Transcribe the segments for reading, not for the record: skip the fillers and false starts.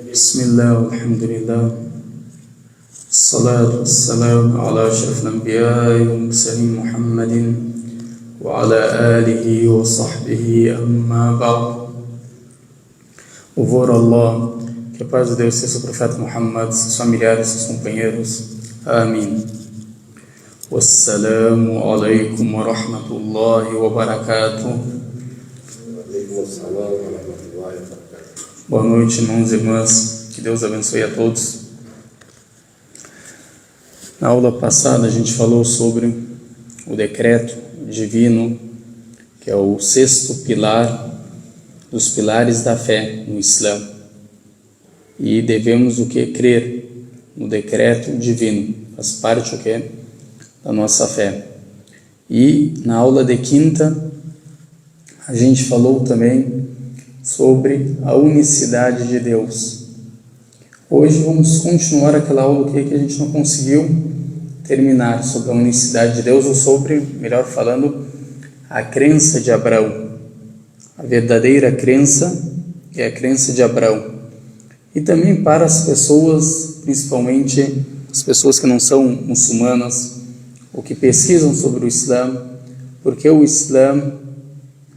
Bismillah, alhamdulillah, salatu wassalam ala ashraf al-anbiya wa mursalin Muhammadin wa ala alihi wa sahbihi amma ba'd. Louvor a Allah, que a paz de Deus seja o profeta Muhammad, seus familiares, seus companheiros. Amém. Wassalamu alaikum wa rahmatullahi wa barakatuh. Boa noite, irmãos e irmãs, que Deus abençoe a todos. Na aula passada a gente falou sobre o decreto divino, que é o sexto pilar dos pilares da fé no Islã. E devemos o que? Crer no decreto divino, faz parte o que? Da nossa fé. E na aula de quinta a gente falou também sobre a unicidade de Deus. Hoje vamos continuar aquela aula que a gente não conseguiu terminar, sobre a unicidade de Deus, ou sobre, melhor falando, a crença de Abraão. A verdadeira crença é a crença de Abraão. E também para as pessoas, principalmente as pessoas que não são muçulmanas, ou que pesquisam sobre o Islã, porque o Islã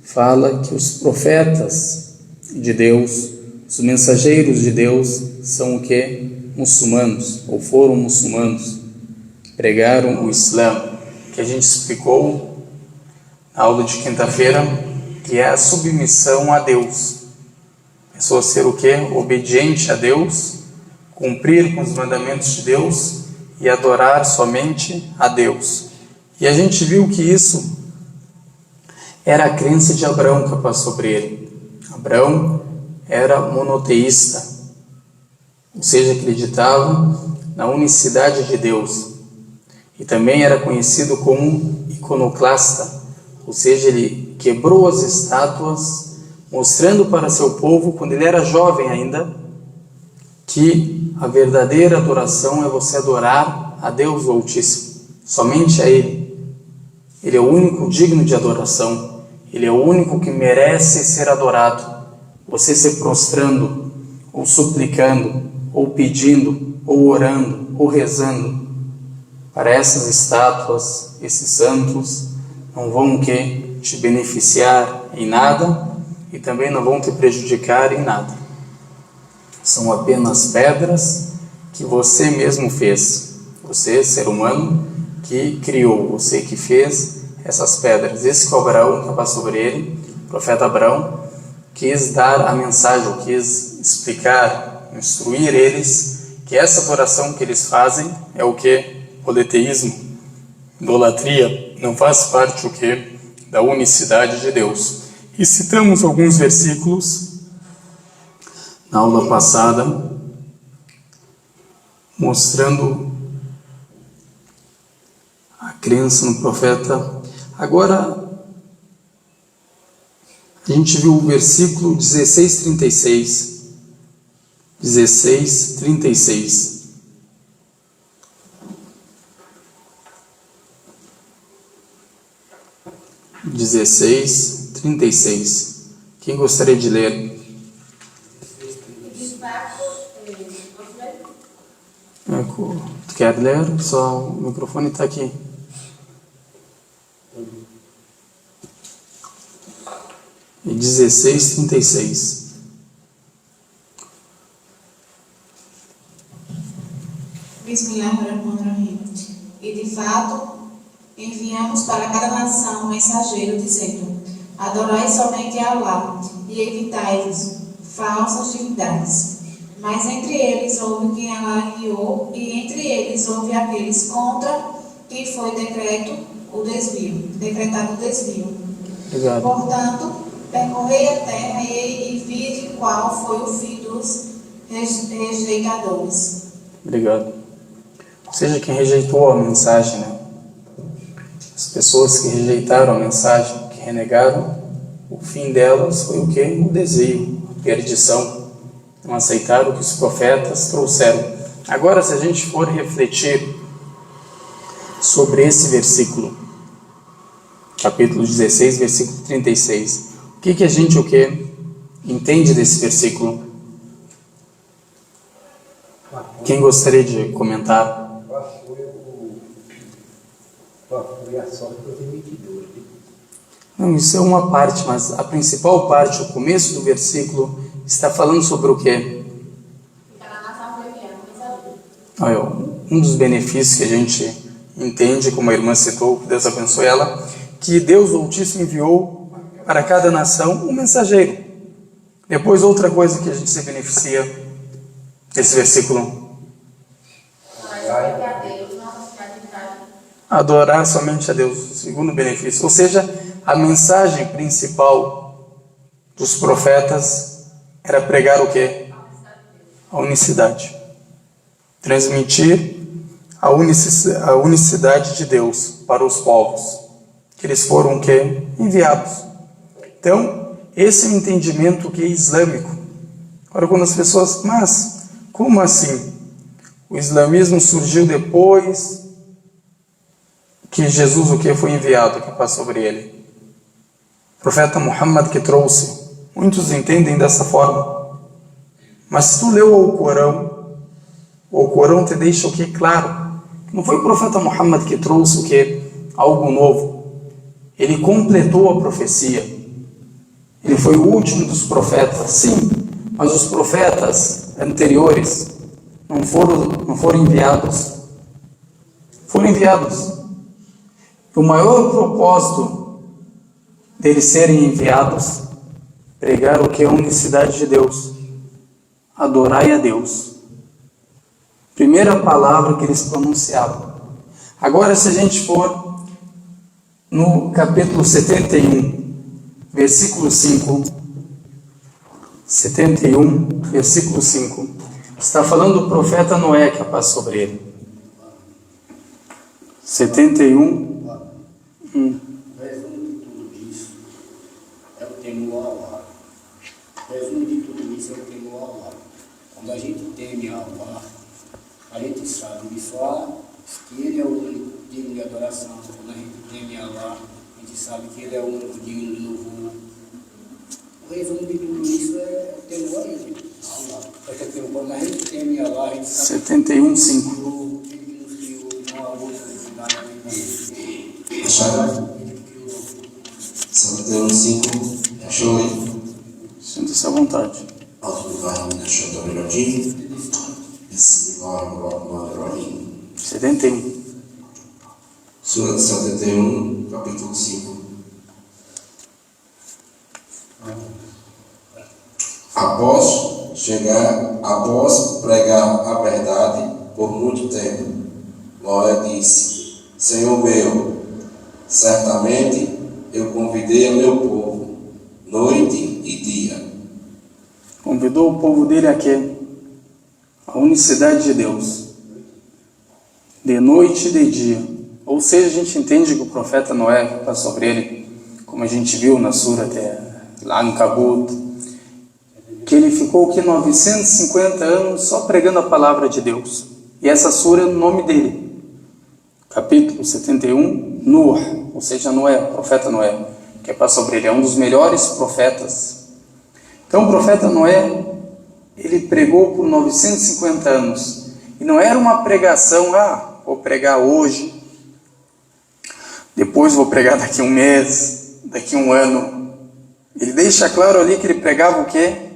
fala que os profetas de Deus, os mensageiros de Deus, são o que? Muçulmanos, ou foram muçulmanos, pregaram o Islã, que a gente explicou na aula de quinta-feira, que é a submissão a Deus. A pessoa ser o que? Obediente a Deus, cumprir com os mandamentos de Deus e adorar somente a Deus. E a gente viu que isso era a crença de Abraão que passou sobre ele. Abraão era monoteísta, ou seja, acreditava na unicidade de Deus. E também era conhecido como iconoclasta, ou seja, ele quebrou as estátuas, mostrando para seu povo, quando ele era jovem ainda, que a verdadeira adoração é você adorar a Deus Altíssimo, somente a Ele. Ele é o único digno de adoração, Ele é o único que merece ser adorado. Você se prostrando, ou suplicando, ou pedindo, ou orando, ou rezando para essas estátuas, esses santos, não vão te beneficiar em nada e também não vão te prejudicar em nada. São apenas pedras que você mesmo fez. Você, ser humano, que criou, você que fez essas pedras. Esse que é Abraão, que passou sobre ele, o profeta Abraão, quis dar a mensagem, quis explicar, instruir eles que essa adoração que eles fazem é o que? Politeísmo, idolatria, não faz parte o que? Da unicidade de Deus. E citamos alguns versículos na aula passada, mostrando a crença no profeta. Agora, a gente viu o versículo 16:36. 16:36. Quem gostaria de ler? Tu quer ler? Só o microfone está aqui. E 16:36. Bismillahirrahmanirrahim. E de fato, enviamos para cada nação um mensageiro dizendo: adorai somente a Allah e evitai-vos falsas divindades. Mas entre eles houve quem Allah enviou, e entre eles houve aqueles contra quem foi decretado o desvio. Obrigado. Portanto, percorrei a terra e vide qual foi o fim dos rejeitadores. Obrigado. Ou seja, quem rejeitou a mensagem, né? As pessoas que rejeitaram a mensagem, que renegaram, o fim delas foi o quê? O desvio, a perdição. Não aceitaram o que os profetas trouxeram. Agora, se a gente for refletir sobre esse versículo, capítulo 16, versículo 36, o que a gente entende desse versículo? Quem gostaria de comentar? Qual foi a sorte dos emitidores? Não, isso é uma parte, mas a principal parte, o começo do versículo, está falando sobre o quê? Olha, um dos benefícios que a gente entende, como a irmã citou, que Deus abençoe ela, que Deus Altíssimo enviou para cada nação um mensageiro. Depois, outra coisa que a gente se beneficia desse versículo: adorar somente a Deus, segundo benefício. Ou seja, a mensagem principal dos profetas era pregar o quê? A unicidade. Transmitir a unicidade de Deus para os povos, que eles foram o quê? Enviados. Então, esse é o entendimento que é islâmico. Agora, quando as pessoas, mas como assim? O islamismo surgiu depois que Jesus o que foi enviado, que passa sobre ele. O profeta Muhammad que trouxe. Muitos entendem dessa forma. Mas se tu leu o Corão te deixa o que claro. Não foi o profeta Muhammad que trouxe o que? Algo novo. Ele completou a profecia. Ele foi o último dos profetas, sim. Mas os profetas anteriores não foram enviados. Foram enviados. O maior propósito deles serem enviados, pregar o que é a unicidade de Deus, adorai a Deus. Primeira palavra que eles pronunciavam. Agora, se a gente for no capítulo 71, versículo 5, 71, versículo 5, está falando do profeta Noé que passa sobre ele. 71. O resumo de tudo isso é o temor a Allah. O resumo de tudo isso é o temor a Allah. Quando a gente teme a Allah, a gente sabe de fato que Ele é o único digno de adoração. Quando a gente teme a Allah, a gente sabe que Ele é o único digno de louvor. O resumo de tudo isso é o temor a Ele, a Allah. Porque quando a gente teme a Allah, a gente sabe 71, 5. que Ele que nos criou, não há outra cidade além dele. Acharam? 71:5. Achou aí? Sinta-se à vontade. Bismillahirrahmanirrahim. Bismillahirrahmanirrahim. 71. Sura 71, capítulo 5. Após pregar a verdade por muito tempo, Noé disse: Senhor meu, certamente eu convidei a meu povo, noite e dia. Convidou o povo dele a quê? A unicidade de Deus. De noite e de dia. Ou seja, a gente entende que o profeta Noé, que passa sobre ele, como a gente viu na Sura Al-Ankabut, que ele ficou 950 anos só pregando a palavra de Deus. E essa Sura é o nome dele. Capítulo 71, Nuh, ou seja, Noé, o profeta Noé, que passa sobre ele, é um dos melhores profetas. Então o profeta Noé, ele pregou por 950 anos. E não era uma pregação, vou pregar hoje, depois vou pregar daqui a um mês, daqui a um ano. Ele deixa claro ali que ele pregava o quê?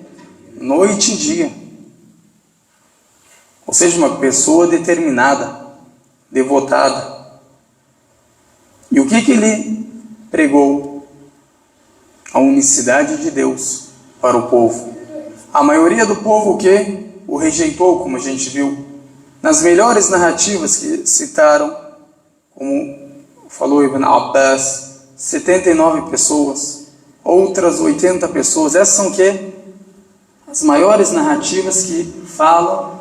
Noite e dia. Ou seja, uma pessoa determinada, devotada. E o que ele pregou? A unicidade de Deus para o povo. A maioria do povo o que? O rejeitou, como a gente viu. Nas melhores narrativas que citaram, como falou Ibn Abbas, 79 pessoas, outras 80 pessoas. Essas são o que? As maiores narrativas que falam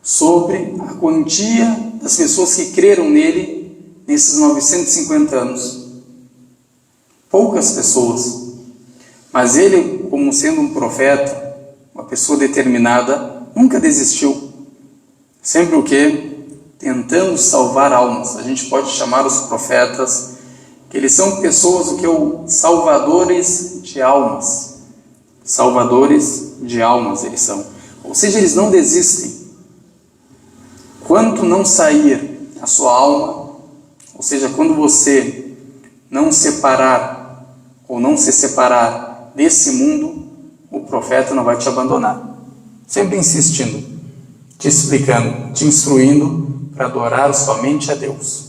sobre a quantia das pessoas que creram nele nesses 950 anos. Poucas pessoas. Mas ele, como sendo um profeta, uma pessoa determinada, nunca desistiu. Sempre o quê? Tentando salvar almas. A gente pode chamar os profetas, que eles são pessoas, salvadores de almas. salvadores de almas eles são. Ou seja, eles não desistem. Quanto não sair a sua alma, ou seja, quando você não separar ou não se separar desse mundo, o profeta não vai te abandonar. Sempre insistindo, te explicando, te instruindo para adorar somente a Deus.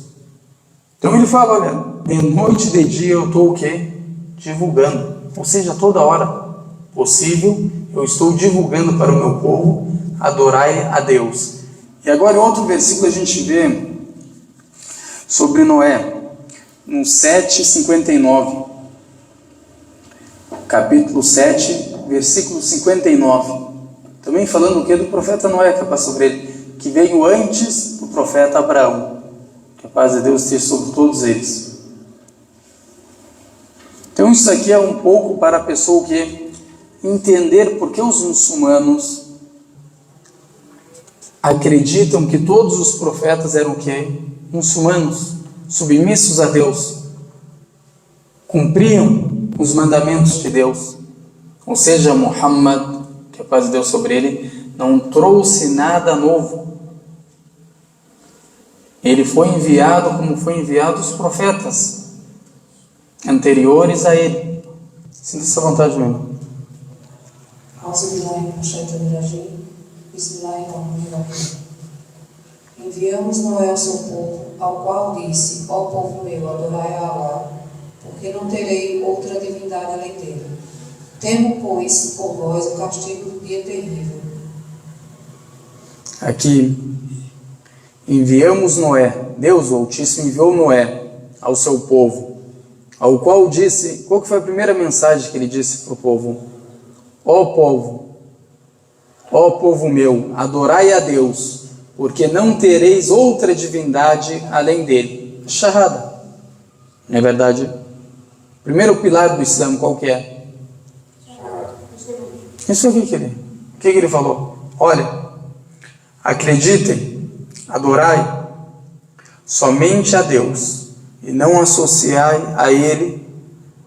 Então ele fala, olha, de noite e de dia eu estou o quê? Divulgando. Ou seja, toda hora possível eu estou divulgando para o meu povo, adorai a Deus. E agora em outro versículo a gente vê sobre Noé, no 7:59. Capítulo 7, versículo 59. Também falando o que? Do profeta Noé, que é sobre ele, que veio antes do profeta Abraão. Que a paz de Deus esteja sobre todos eles. Então isso aqui é um pouco para a pessoa que entender por que os muçulmanos acreditam que todos os profetas eram o quê? Muçulmanos, submissos a Deus, cumpriam os mandamentos de Deus. Ou seja, Muhammad, que a paz de Deus sobre ele, não trouxe nada novo. Ele foi enviado como foi enviado os profetas anteriores a ele. Sinta essa vontade mesmo. Enviamos Noé ao seu povo, ao qual disse: ó povo meu, adorai a Allah, porque não terei outra divindade além dele. Temo, pois, por vós o castigo do dia terrível. Aqui, enviamos Noé, Deus o Altíssimo enviou Noé ao seu povo, ao qual disse, qual que foi a primeira mensagem que ele disse para o povo? Ó povo meu, adorai a Deus, porque não tereis outra divindade além dele. Shahada. Não é verdade? O primeiro pilar do Islã, qual que é? Isso aqui o que ele falou? Olha, acreditem, adorai somente a Deus e não associai a ele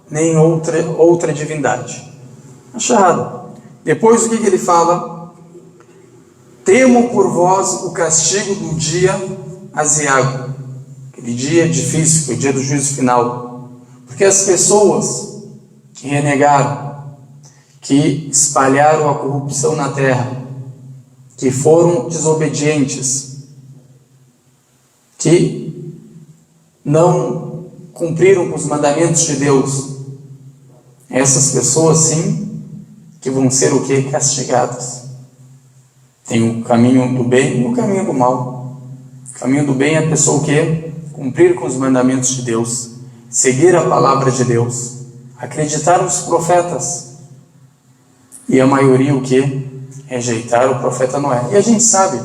nem outra divindade. A Shahada. Depois o que ele fala? Temo por vós o castigo do dia aziago, aquele dia difícil, que é o dia do juízo final, porque as pessoas que renegaram, que espalharam a corrupção na terra, que foram desobedientes, que não cumpriram com os mandamentos de Deus, essas pessoas sim que vão ser o que? Castigadas. Tem o caminho do bem e o caminho do mal. O caminho do bem é a pessoa que cumprir com os mandamentos de Deus, seguir a palavra de Deus, acreditar nos profetas. E a maioria o que? Rejeitar o profeta Noé. E a gente sabe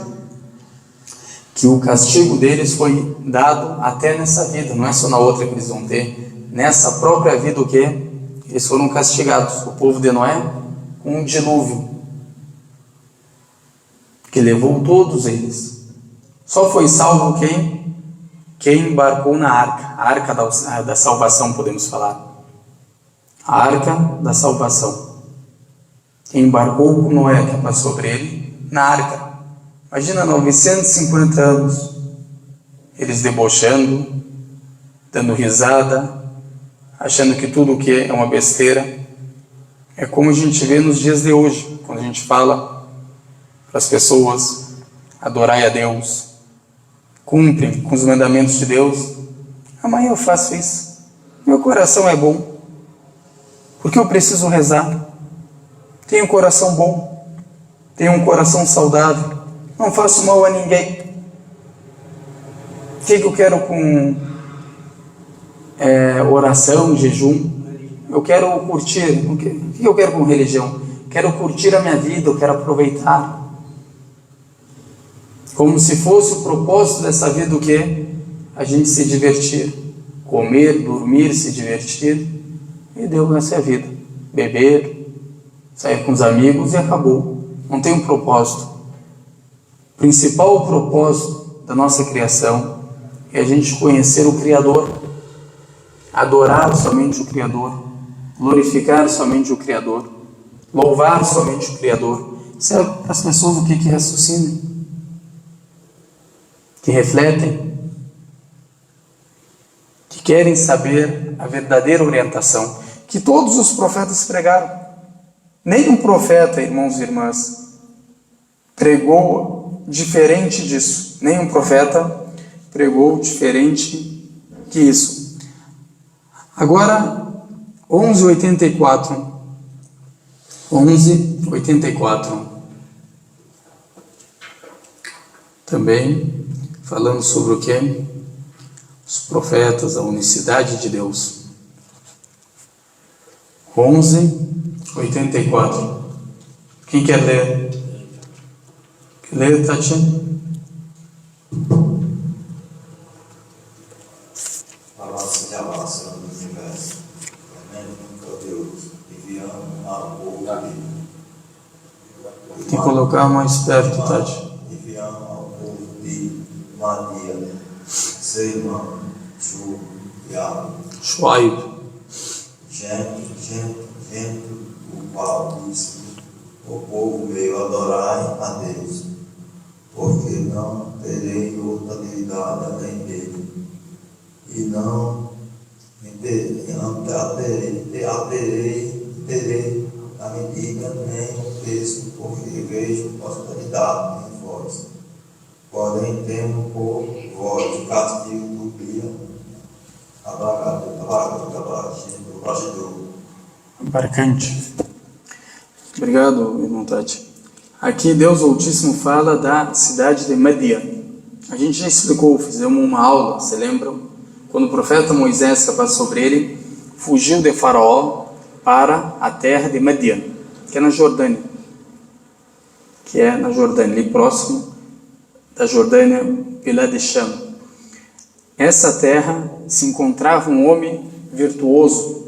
que o castigo deles foi dado até nessa vida, não é só na outra que eles vão ter. Nessa própria vida o que? Eles foram castigados. O povo de Noé com um dilúvio que levou todos eles. Só foi salvo quem? Quem embarcou na arca. A arca da salvação, podemos falar. A arca da salvação. Quem embarcou com Noé, que passou sobre ele, na arca. Imagina 950 anos, eles debochando, dando risada, achando que tudo o que é uma besteira. É como a gente vê nos dias de hoje, quando a gente fala para as pessoas, adorai a Deus, cumprem com os mandamentos de Deus. Amanhã eu faço isso, meu coração é bom, porque eu preciso rezar. Tenho um coração bom, tenho um coração saudável, não faço mal a ninguém. O que eu quero com oração, jejum? Eu quero curtir. O que eu quero com religião? Quero curtir a minha vida, eu quero aproveitar. Como se fosse o propósito dessa vida o quê? A gente se divertir, comer, dormir, se divertir. E deu essa vida. Beber, sair com os amigos e acabou. Não tem um propósito. O principal propósito da nossa criação é a gente conhecer o Criador, adorar somente o Criador, glorificar somente o Criador. louvar somente o Criador. Isso é para as pessoas o que raciocinam, que refletem, que querem saber a verdadeira orientação que todos os profetas pregaram. Nenhum profeta, irmãos e irmãs, pregou diferente disso. Nenhum profeta pregou diferente que isso. Agora, 11:84. 11:84. Também falando sobre o que? Os profetas, a unicidade de Deus. 11:84. Quem quer ler? Quer ler, Tati? Palavra de alabação do universo, tremendo Deus, enviando ao povo dele. Tem que colocar mais perto, Tati. Enviando ao povo de Maria, seu irmão, Shuaib. Gente, o qual disse: o povo veio adorar a Deus, porque não terei outra divindade além dele, e não terei a medida nem o peso, porque vejo prosperidade em vós. Porém, temo por vós o castigo do dia, Abarcante. Obrigado, irmão Tati. Aqui Deus Altíssimo fala da cidade de Madian. A gente já explicou, fizemos uma aula, se lembram? Quando o profeta Moisés, que paz sobre ele, fugiu de Faraó para a terra de Madian, que é na Jordânia. Ali próximo da Jordânia, Bilad de Sham. Essa terra se encontrava um homem virtuoso,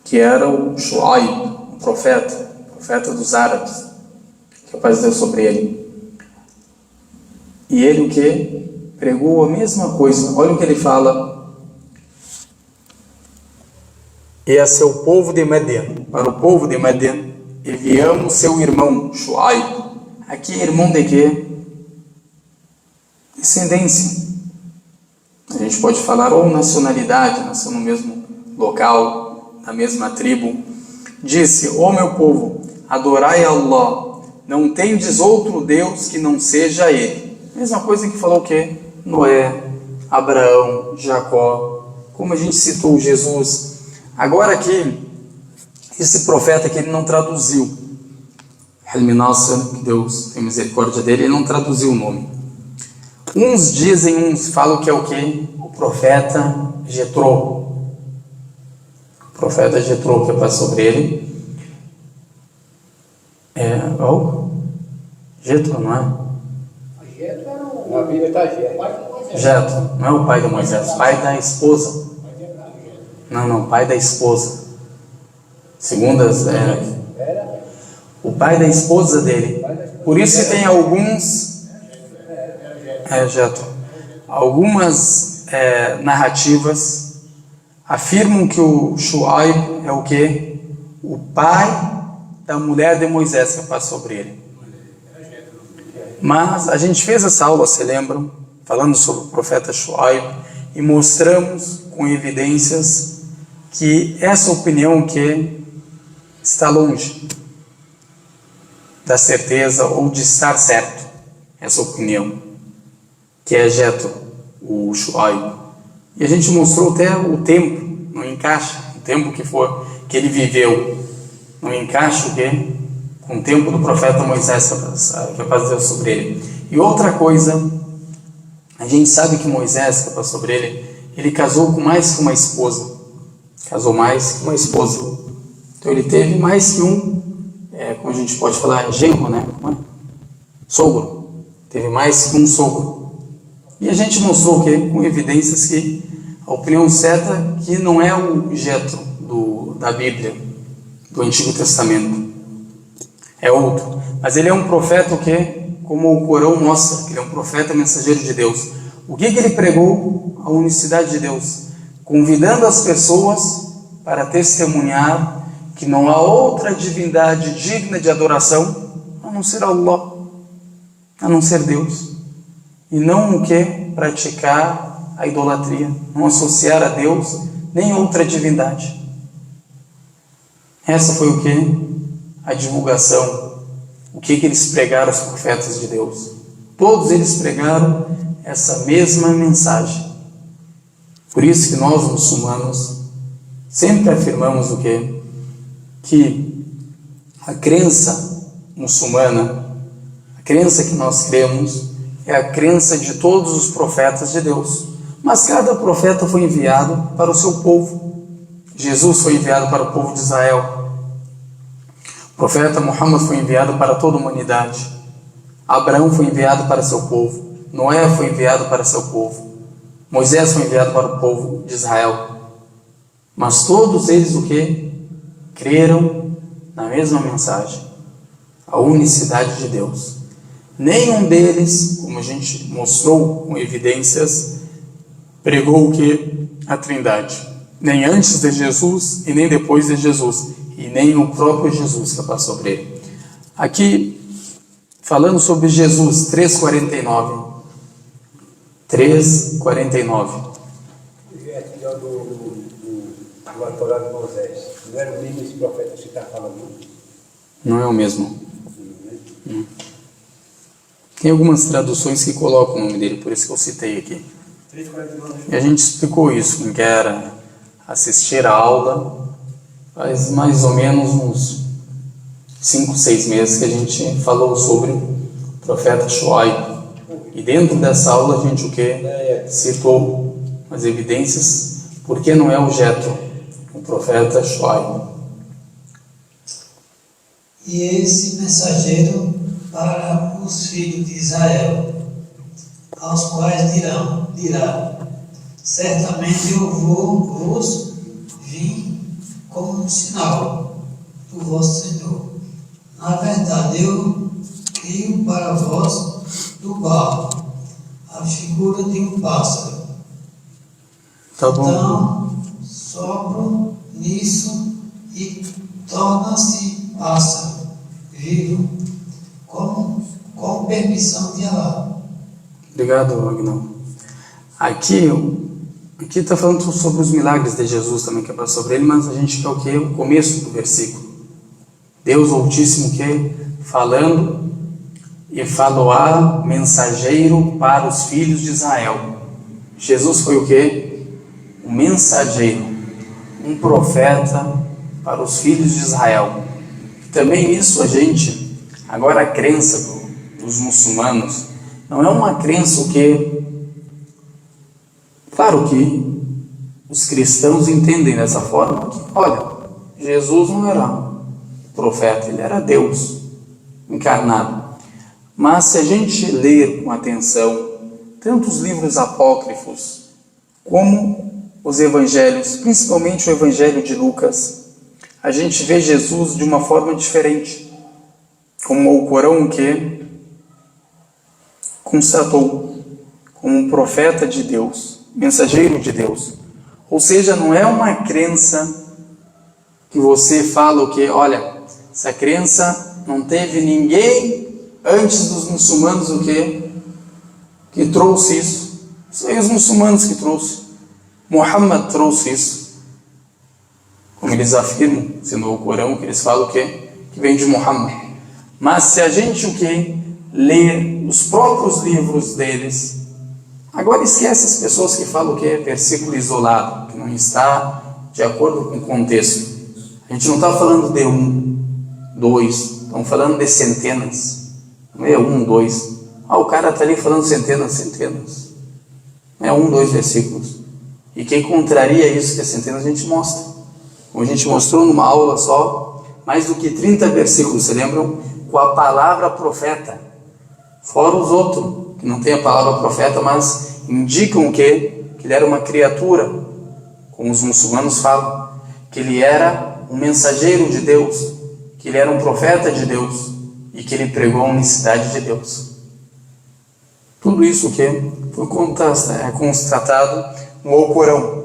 que era o Shuaib, um profeta dos árabes, que a paz de Deus sobre ele. E ele o que? Pregou a mesma coisa. Olha o que ele fala. E a seu povo de Madian, para o povo de Madian, enviamos seu irmão Shuaib. Aqui irmão de quê? Descendência. A gente pode falar ou nacionalidade, nasceu no mesmo local, na mesma tribo. Disse: ó meu povo, adorai a Allah, não tendes outro Deus que não seja Ele. Mesma coisa que falou o quê? Noé, Abraão, Jacó, como a gente citou Jesus. Agora aqui, esse profeta que ele não traduziu, Helmi Nasser, que Deus tem misericórdia dele, ele não traduziu o nome. Uns dizem, uns falam que é o quê? O profeta Jetrô. O profeta Jetrô, que passa sobre ele. Jetrô, não é? Jetro era uma vida da Jetro. Jetro, não é o pai de Moisés, pai da esposa. Não, pai da esposa. Segundo o pai da esposa dele. Por isso que tem alguns... Jetro. Algumas narrativas afirmam que o Shuaib é o quê? O pai da mulher de Moisés, que passa sobre ele. Mas a gente fez essa aula, se lembram? Falando sobre o profeta Shuaib, e mostramos com evidências que essa opinião que está longe da certeza ou de estar certo, essa opinião, que é Jetro, o Shuaib. E a gente mostrou até o tempo, não encaixa, o tempo que ele viveu, não encaixa o quê? Com o tempo do profeta Moisés, que a paz de Deus sobre ele. E outra coisa, a gente sabe que Moisés, que a paz sobre ele casou com mais que uma esposa. Casou mais que uma esposa. Então ele teve mais que um, como a gente pode falar, genro, né? Sogro. Teve mais que um sogro. E a gente mostrou o quê? Com evidências que a opinião certa que não é o Jetro da Bíblia, do Antigo Testamento. É outro. Mas ele é um profeta o quê? Como o Corão mostra, que ele é um profeta mensageiro de Deus. O que ele pregou? A unicidade de Deus. Convidando as pessoas para testemunhar que não há outra divindade digna de adoração a não ser Allah, a não ser Deus. E não o que? Praticar a idolatria, não associar a Deus nem outra divindade. Essa foi o que? A divulgação. O que eles pregaram, os profetas de Deus. Todos eles pregaram essa mesma mensagem. Por isso que nós, muçulmanos, sempre afirmamos o quê? Que a crença muçulmana, a crença que nós cremos, é a crença de todos os profetas de Deus. Mas cada profeta foi enviado para o seu povo. Jesus foi enviado para o povo de Israel. O profeta Muhammad foi enviado para toda a humanidade. Abraão foi enviado para seu povo. Noé foi enviado para seu povo. Moisés foi enviado para o povo de Israel. Mas todos eles o que? Creram na mesma mensagem. A unicidade de Deus. Nenhum deles, como a gente mostrou com evidências, pregou o que? A Trindade. Nem antes de Jesus e nem depois de Jesus. E nem o próprio Jesus que passou sobre ele. Aqui, falando sobre Jesus, 3:49. 3:49. Do Torá de Moisés. Não era o mesmo esse profeta que você está falando? Não é o mesmo. Não. Tem algumas traduções que colocam o nome dele, por isso que eu citei aqui. 3:49. E a gente explicou isso, quem quer assistir a aula, faz mais ou menos uns 5, 6 meses que a gente falou sobre o profeta Shuaib. E dentro dessa aula a gente o que? Citou as evidências, porque não é o Jetro, o profeta Shuaib. E esse mensageiro para os filhos de Israel, aos quais dirá, certamente eu vos vim como um sinal do vosso Senhor. Na verdade, eu crio para vós do barro a figura de um pássaro. Tá bom. Então, sopro nisso e torna-se pássaro vivo com permissão de Allah. Obrigado, Agnão. Aqui está falando sobre os milagres de Jesus também, que é sobre ele, mas a gente quer o que? O começo do versículo. Deus Altíssimo que falando e faloá mensageiro para os filhos de Israel. Jesus foi o que? Um mensageiro, um profeta para os filhos de Israel. Também isso a gente, agora a crença dos muçulmanos, não é uma crença o que, claro que os cristãos entendem dessa forma, que, olha, Jesus não era profeta, ele era Deus encarnado. Mas se a gente ler com atenção tanto os livros apócrifos como os evangelhos, principalmente o evangelho de Lucas, a gente vê Jesus de uma forma diferente, como o Corão que constatou, como um profeta de Deus, mensageiro de Deus. Ou seja, não é uma crença que você fala o que, olha, essa crença não teve ninguém antes dos muçulmanos o que trouxe isso. São os muçulmanos que trouxe. Muhammad trouxe isso. Como eles afirmam, sendo o Corão, que eles falam o que vem de Muhammad. Mas se a gente o que ler os próprios livros deles, agora esquece as pessoas que falam o que é versículo isolado, que não está de acordo com o contexto. A gente não está falando de 1, 2, estamos falando de centenas. Não é 1, 2. O cara está ali falando centenas. Não é 1, 2 versículos. E quem contraria isso, que é centenas, a gente mostra. Como a gente mostrou numa aula só, mais do que 30 versículos, se lembram? Com a palavra profeta. Fora os outros, que não tem a palavra profeta, mas indicam o quê? Que ele era uma criatura, como os muçulmanos falam, que ele era um mensageiro de Deus, que ele era um profeta de Deus e que ele pregou a unicidade de Deus. Tudo isso que foi constatado no Alcorão.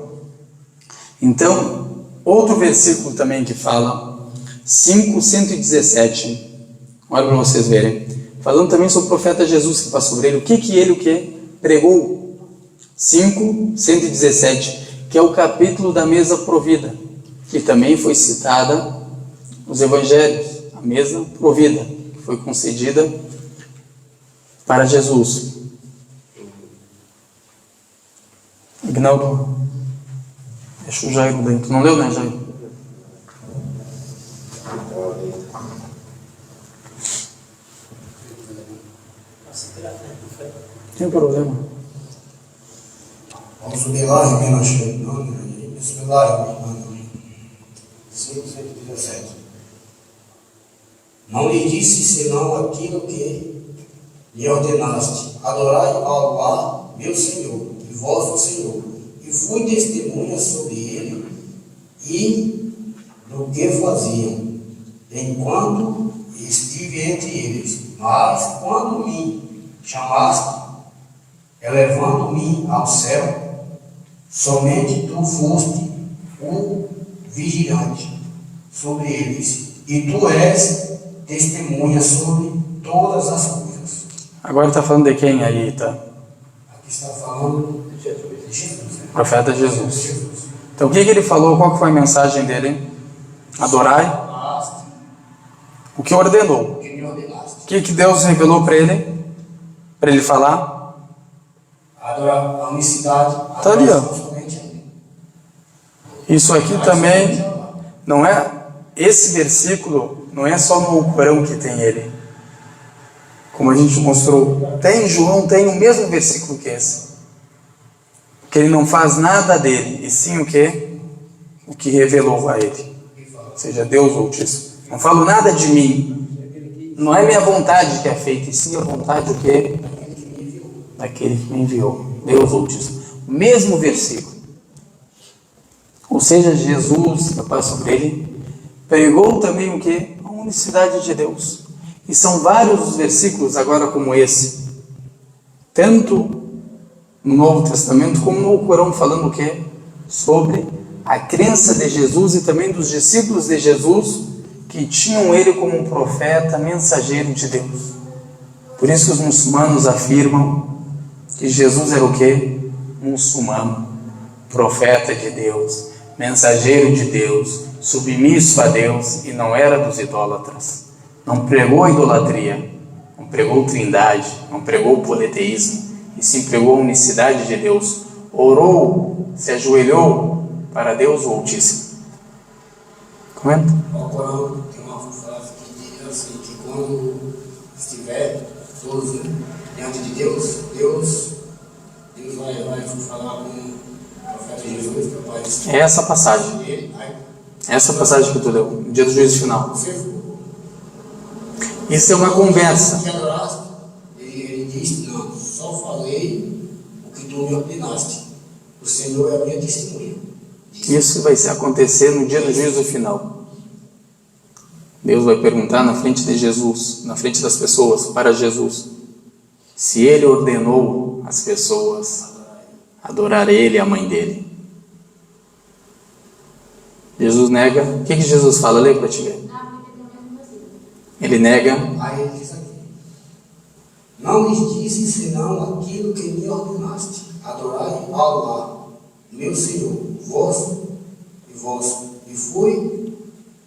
Então, outro versículo também que fala 5:117. Olha para vocês verem. Falando também sobre o profeta Jesus que passou sobre ele. O que ele pregou? 5:117, que é o capítulo da mesa provida, que também foi citada nos evangelhos. A mesa provida, que foi concedida para Jesus. Ignaldo, deixa o Jairo dentro. Não leu, né, Jairo? Tem problema. Bismillahirrahmanirrahim. Não lhe disse senão aquilo que lhe ordenaste: adorai a Allah, meu Senhor, e vosso Senhor, e fui testemunha sobre ele e do que faziam, enquanto estive entre eles. Mas quando me chamaste, elevando-me ao céu, somente tu foste o vigilante sobre eles, e tu és testemunha sobre todas as coisas. Agora está falando de quem aí, tá? Aqui está falando de Jesus, né? Profeta Jesus. Então o que ele falou? Qual que foi a mensagem dele? Adorai o que ordenou. O que me ordenaste. O que Deus revelou para ele? Para ele falar? Adorar a unicidade. Está ali, ó. Isso aqui também não é. Esse versículo não é só no Corão que tem ele. Como a gente mostrou, tem João, tem o mesmo versículo que esse. Que ele não faz nada dele, e sim o que? O que revelou a ele. Ou seja, Deus Altíssimo. Não falo nada de mim. Não é minha vontade que é feita, e sim a vontade do que? Daquele que me enviou. Deus Altíssimo. O mesmo versículo. Ou seja, Jesus, que paz sobre ele, pregou também o que? A unicidade de Deus. E são vários os versículos agora como esse, tanto no Novo Testamento como no Corão, falando o que? Sobre a crença de Jesus e também dos discípulos de Jesus que tinham ele como um profeta, mensageiro de Deus. Por isso que os muçulmanos afirmam que Jesus era o que? Muçulmano, profeta de Deus, mensageiro de Deus, submisso a Deus, e não era dos idólatras. Não pregou a idolatria, não pregou trindade, não pregou o politeísmo, e sim pregou a unicidade de Deus. Orou, se ajoelhou para Deus o Altíssimo. Comenta. O Corão tem uma frase que diz assim, que quando estiver todos diante de Deus vai falar com o profeta Jesus, que é o Pai. É essa passagem. Essa passagem que tu leu, no dia do juízo final. Isso é uma conversa. Ele disse: não, só falei o que tu me ordenaste. O Senhor é a minha testemunha. Isso vai acontecer no dia do juízo final. Deus vai perguntar na frente de Jesus, na frente das pessoas, para Jesus, se ele ordenou as pessoas adorar ele e a mãe dele. Jesus nega. O que Jesus fala? Lê para te ver. Ele nega. Aí ele diz aqui: não lhes disse senão aquilo que me ordenaste: adorai a Allah, meu Senhor, vosso, e fui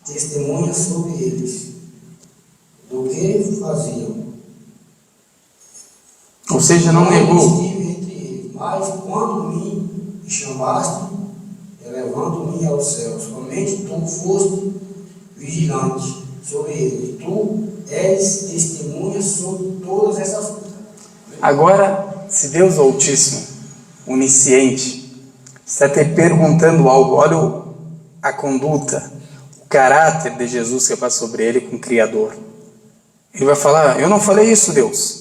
testemunha sobre eles, do que faziam. Ou seja, não negou. Estive entre eles, mas quando me chamaste, elevando-me ao céu, somente tu foste vigilante sobre ele. Tu és testemunha sobre todas essas coisas. Agora, se Deus Altíssimo, onisciente, está te perguntando algo, olha a conduta, o caráter de Jesus que passa sobre ele com o Criador. Ele vai falar: eu não falei isso, Deus.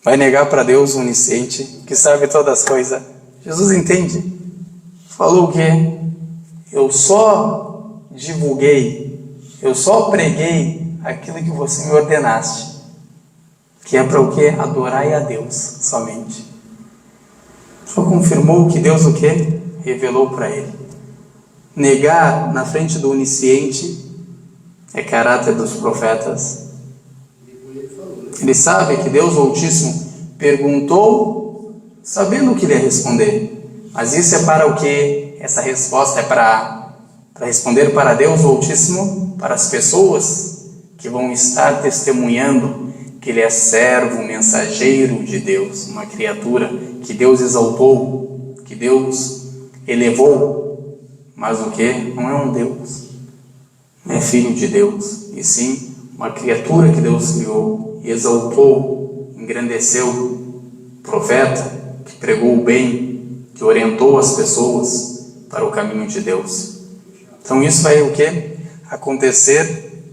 Vai negar para Deus onisciente, que sabe todas as coisas. Jesus entende. Falou o quê? Eu só divulguei, eu só preguei aquilo que você me ordenaste, que é para o quê? Adorar a Deus somente. Só confirmou que Deus o quê? Revelou para ele. Negar na frente do onisciente é caráter dos profetas. Ele sabe que Deus Altíssimo perguntou, sabendo o que ele ia responder. Mas isso é para o quê? Essa resposta é para responder para Deus Altíssimo, para as pessoas que vão estar testemunhando que ele é servo, mensageiro de Deus, uma criatura que Deus exaltou, que Deus elevou, mas o que? Não é um Deus, não é filho de Deus, e sim uma criatura que Deus criou e exaltou, engrandeceu, profeta que pregou o bem, que orientou as pessoas para o caminho de Deus. Então isso vai o que? Acontecer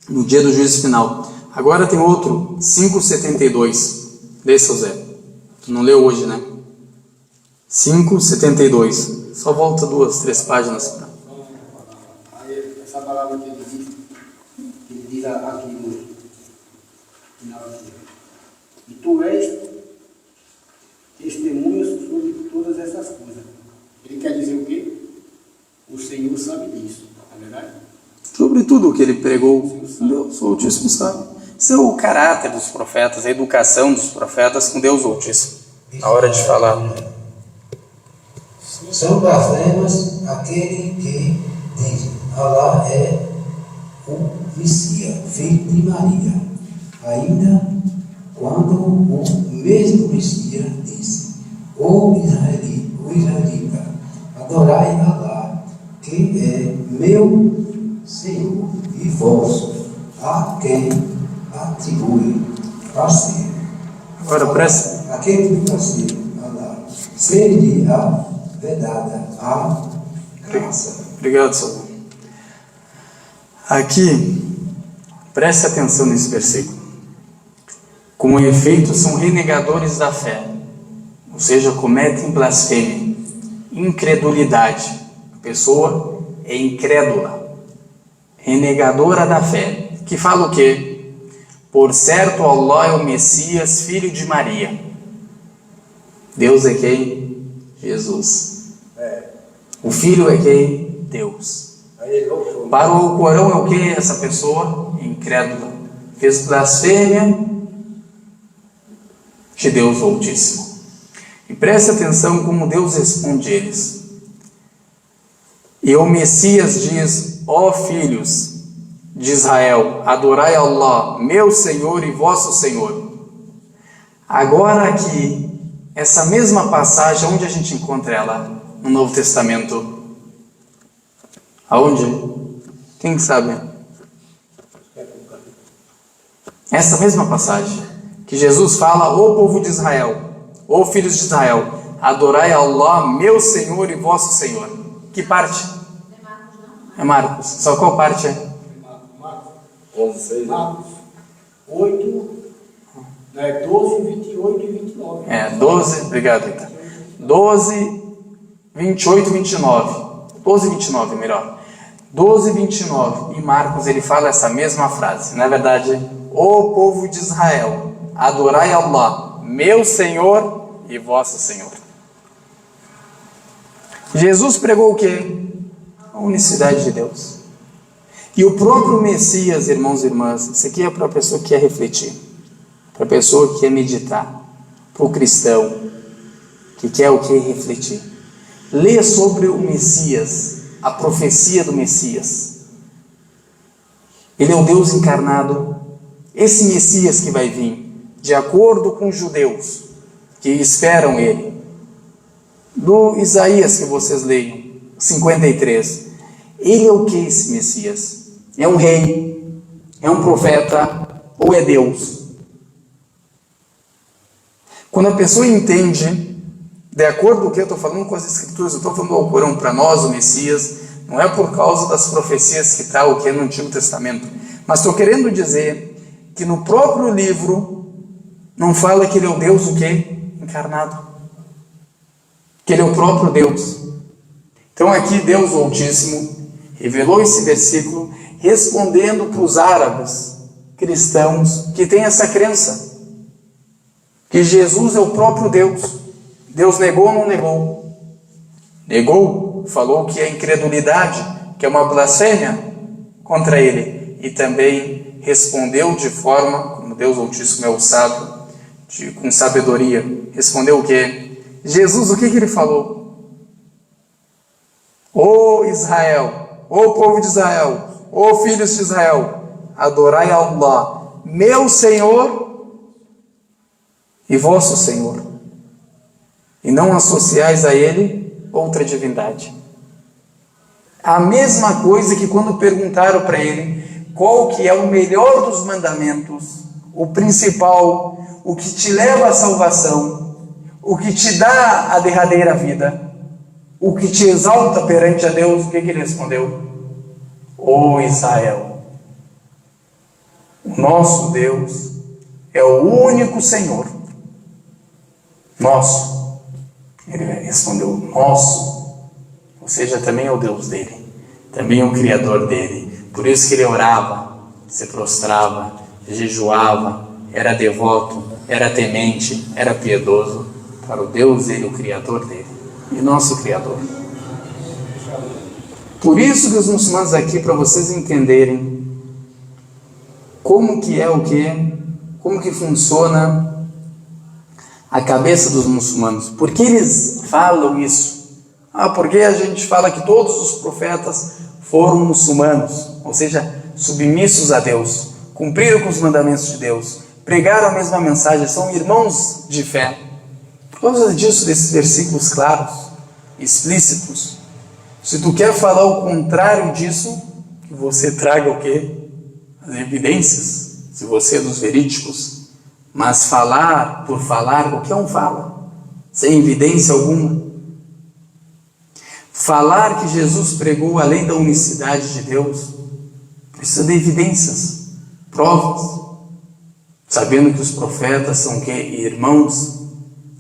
no dia do juízo final. Agora tem outro, 5,72. Lê, seu Zé. Tu não leu hoje, né? 5,72. Só volta 2, 3 páginas. Aí, essa palavra que ele diz aqui no final aqui. E tu és testemunha sobre todas essas coisas. Ele quer dizer o quê? O Senhor sabe disso, não é verdade? Sobre tudo o que ele pregou, Deus Altíssimo sabe. Isso é o caráter dos profetas, a educação dos profetas com Deus Altíssimo. Na hora de falar. São blasfemas aquele que diz: Alá é o Messias, filho de Maria. Ainda quando o mesmo Messias disse: O israelita, adorai Alá, que é meu Senhor e vosso, a quem atribui parceiro. Agora presta. Aquele parceiro, Alá, seja a vedada, a graça. Obrigado, Salvador. Aqui, preste atenção nesse versículo. Com efeito, são renegadores da fé, ou seja, cometem blasfêmia, incredulidade. A pessoa é incrédula, renegadora da fé, que fala o quê? Por certo, Allah é o Messias, filho de Maria. Deus é quem? Jesus. O filho é quem? Deus. Para o Corão é o que essa pessoa? Incrédula. Fez blasfêmia de Deus Altíssimo. E preste atenção como Deus responde eles. E o Messias diz: ó filhos de Israel, adorai Allah, meu Senhor e vosso Senhor. Agora aqui, essa mesma passagem, onde a gente encontra ela? No Novo Testamento. Aonde? Quem sabe? Essa mesma passagem, que Jesus fala: ó povo de Israel, ó filhos de Israel, adorai Allah, meu Senhor e vosso Senhor. Que parte? É Marcos. Só qual parte é? Marcos 8, 12, 28 e 29. 12, obrigado, Rita. 12, 28 e 29. 12 e 29, melhor. 12 e 29. E Marcos, ele fala essa mesma frase. Na verdade, ó povo de Israel, adorai Allah, meu Senhor e vosso Senhor. Jesus pregou o quê? A unicidade de Deus. E o próprio Messias, irmãos e irmãs, isso aqui é para a pessoa que quer refletir, para a pessoa que quer meditar, para o cristão que quer o que? Refletir. Lê sobre o Messias, a profecia do Messias. Ele é o Deus encarnado. Esse Messias que vai vir, de acordo com os judeus que esperam ele, do Isaías que vocês leiam, 53, ele é o que esse Messias? É um rei, é um profeta ou é Deus? Quando a pessoa entende, de acordo com o que eu estou falando com as Escrituras, eu estou falando ao Corão para nós, o Messias, não é por causa das profecias que está o que é no Antigo Testamento, mas estou querendo dizer que no próprio livro não fala que ele é o Deus o quê? Encarnado. Que ele é o próprio Deus. Então aqui Deus Altíssimo revelou esse versículo respondendo para os árabes cristãos que têm essa crença que Jesus é o próprio Deus. Deus negou ou não negou? Negou, falou que é incredulidade, que é uma blasfêmia contra ele. e também respondeu de forma, como Deus Altíssimo é o sábio, com sabedoria. Respondeu o quê? Jesus, o que ele falou? Ô Israel, ô povo de Israel, ô filhos de Israel, adorai a Allah, meu Senhor e vosso Senhor, e não associais a Ele outra divindade. A mesma coisa que quando perguntaram para Ele qual que é o melhor dos mandamentos, o principal, o que te leva à salvação, o que te dá a derradeira vida, o que te exalta perante a Deus, o que ele respondeu? Ó Israel, o nosso Deus é o único Senhor. Nosso. Ele respondeu, nosso. Ou seja, também é o Deus dele. Também é o Criador dele. Por isso que ele orava, se prostrava, jejuava, era devoto, era temente, era piedoso para o Deus dele, o Criador dele. E nosso Criador. Por isso que os muçulmanos aqui, para vocês entenderem como que é o que, como que funciona a cabeça dos muçulmanos. Por que eles falam isso? Porque a gente fala que todos os profetas foram muçulmanos, ou seja, submissos a Deus, cumpriram com os mandamentos de Deus, pregaram a mesma mensagem, são irmãos de fé. Por causa disso, desses versículos claros, explícitos, se tu quer falar o contrário disso, que você traga o quê? As evidências, se você é dos verídicos. Mas falar por falar, qualquer um fala, sem evidência alguma. Falar que Jesus pregou a lei da unicidade de Deus, precisa de evidências, provas, sabendo que os profetas são o quê? Irmãos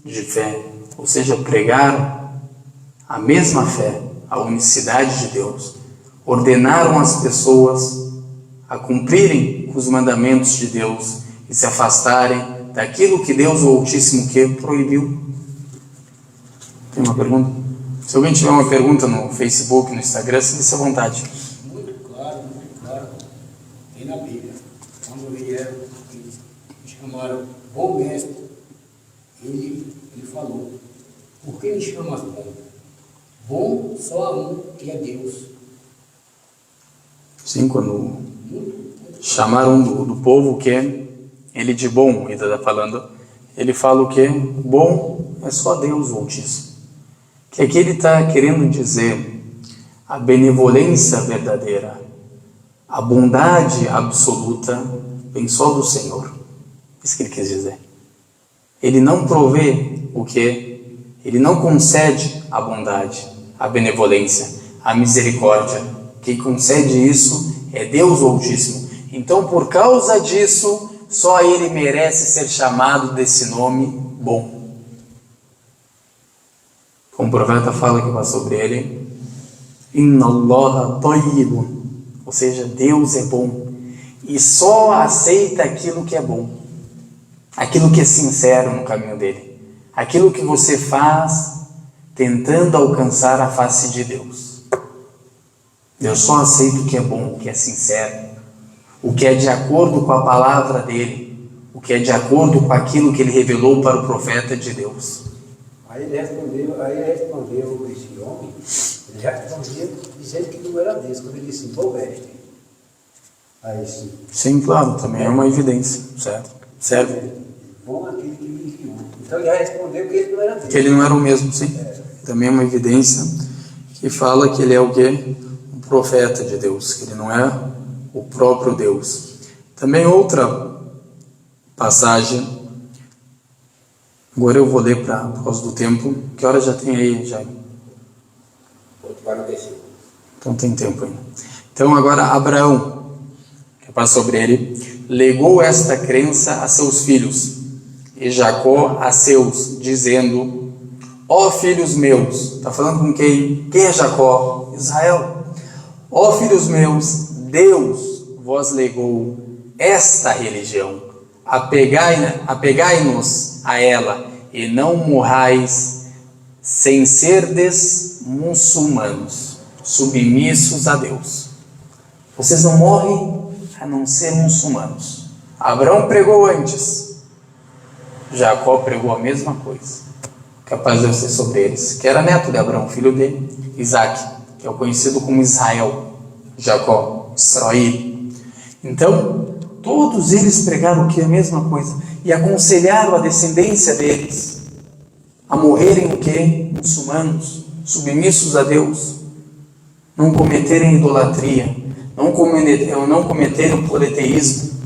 de fé, ou seja, pregaram a mesma fé, a unicidade de Deus, ordenaram as pessoas a cumprirem os mandamentos de Deus e se afastarem daquilo que Deus, o Altíssimo, que proibiu. Tem uma pergunta? Se alguém tiver uma pergunta no Facebook, no Instagram, se dê à vontade. Muito claro, tem na Bíblia. Quando vieram, eles me chamaram bom mestre, ele falou, por que me chamas bom? Bom só há um, que é Deus. Sim, quando chamaram do povo que ele de bom, ele está falando, ele fala o que? Bom é só Deus, o Altíssimo. Que aqui ele está querendo dizer a benevolência verdadeira, a bondade absoluta, vem só do Senhor. Isso que ele quis dizer. Ele não provê o que? Ele não concede a bondade, a benevolência, a misericórdia. Quem concede isso é Deus, o Altíssimo. Então, por causa disso, só ele merece ser chamado desse nome bom. Como o profeta fala que vai sobre ele, Inna Allaha tayyibun, ou seja, Deus é bom e só aceita aquilo que é bom, aquilo que é sincero no caminho dele, aquilo que você faz tentando alcançar a face de Deus. Deus só aceita o que é bom, o que é sincero, o que é de acordo com a palavra dele, o que é de acordo com aquilo que ele revelou para o profeta de Deus. Aí ele respondeu esse homem, ele já respondia dizendo que não era Deus, quando ele disse, bom mestre. Aí sim. Sim, claro, também é uma evidência, certo? Serve. Bom aquele que me enviou. Então ele já respondeu que ele não era Deus. Que ele não era o mesmo, sim. Também é uma evidência que fala que ele é o quê? Um profeta de Deus, que ele não é o próprio Deus. Também outra passagem, agora eu vou ler por causa do tempo. Que hora já tem aí, Jaime? 8h45. Então tem tempo ainda. Então agora Abraão, que passa sobre ele, legou esta crença a seus filhos, e Jacó a seus, dizendo, ó filhos meus, está falando com quem? Quem é Jacó? Israel. Ó filhos meus, Deus vos legou esta religião, apegai-nos a ela, e não morrais sem serdes muçulmanos, submissos a Deus. Vocês não morrem a não ser muçulmanos. Abraão pregou antes, Jacó pregou a mesma coisa, que a paz deve ser sobre eles, que era neto de Abraão, filho de Isaac, que é o conhecido como Israel, Jacó, Israel. Então, todos eles pregaram o que? A mesma coisa, e aconselharam a descendência deles a morrerem o que? Muçulmanos, submissos a Deus, não cometerem idolatria, não cometerem o politeísmo,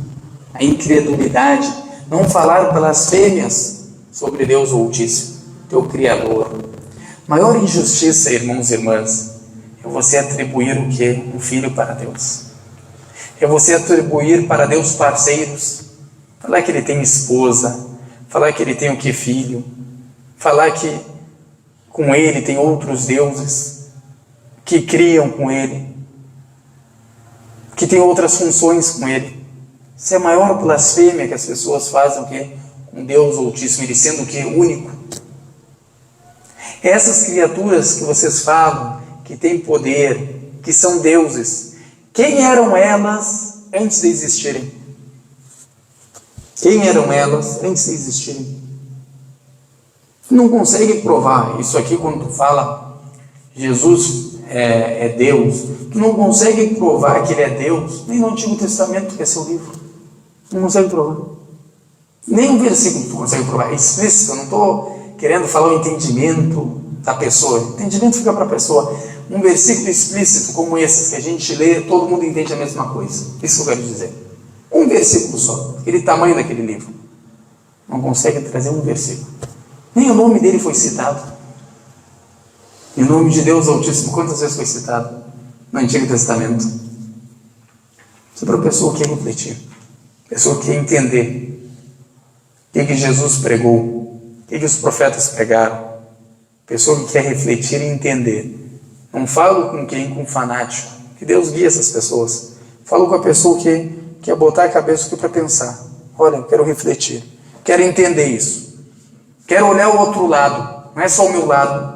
a incredulidade, não falar blasfêmias sobre Deus o Altíssimo, teu Criador. Maior injustiça, irmãos e irmãs, é você atribuir o que? Um filho para Deus. É você atribuir para Deus parceiros, falar que ele tem esposa, falar que ele tem o que? Filho, falar que com ele tem outros deuses, que criam com ele, que tem outras funções com ele. Isso é a maior blasfêmia que as pessoas fazem, o quê? Com Deus Altíssimo, ele sendo o quê? Único. Essas criaturas que vocês falam, que têm poder, que são deuses, quem eram elas antes de existirem? Quem eram elas antes de existirem? Não consegue provar isso aqui quando tu fala Jesus é Deus. Tu não consegue provar que ele é Deus nem no Antigo Testamento, que é seu livro. Não consegue provar. Nem um versículo tu consegue provar. É explícito. Eu não estou querendo falar o entendimento da pessoa. O entendimento fica para a pessoa. Um versículo explícito como esse que a gente lê, todo mundo entende a mesma coisa. Isso que eu quero dizer. Um versículo só. Aquele tamanho daquele livro. Não consegue trazer um versículo. Nem o nome dele foi citado. E o nome de Deus Altíssimo, quantas vezes foi citado no Antigo Testamento? Isso é para a pessoa que quer refletir, a pessoa que quer entender o que Jesus pregou, o que os profetas pregaram, a pessoa que quer refletir e entender. Não falo com quem? Com fanático, que Deus guia essas pessoas. Falo com a pessoa que quer botar a cabeça aqui para pensar. Olha, eu quero refletir, quero entender isso, quero olhar o outro lado, não é só o meu lado.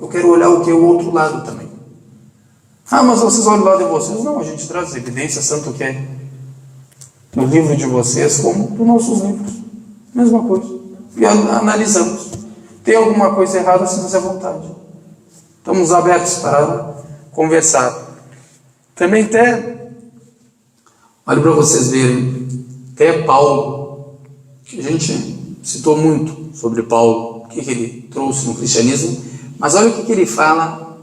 Eu quero olhar o que? O outro lado também. Ah, mas vocês olham o lado de vocês? Não, a gente traz evidências, tanto que é no livro de vocês, como nos nossos livros. Mesma coisa. E analisamos. Tem alguma coisa errada, se nos é vontade. Estamos abertos para conversar. Também até, olha para vocês verem, até Paulo, que a gente citou muito sobre Paulo, o que ele trouxe no cristianismo. Mas olha o que ele fala,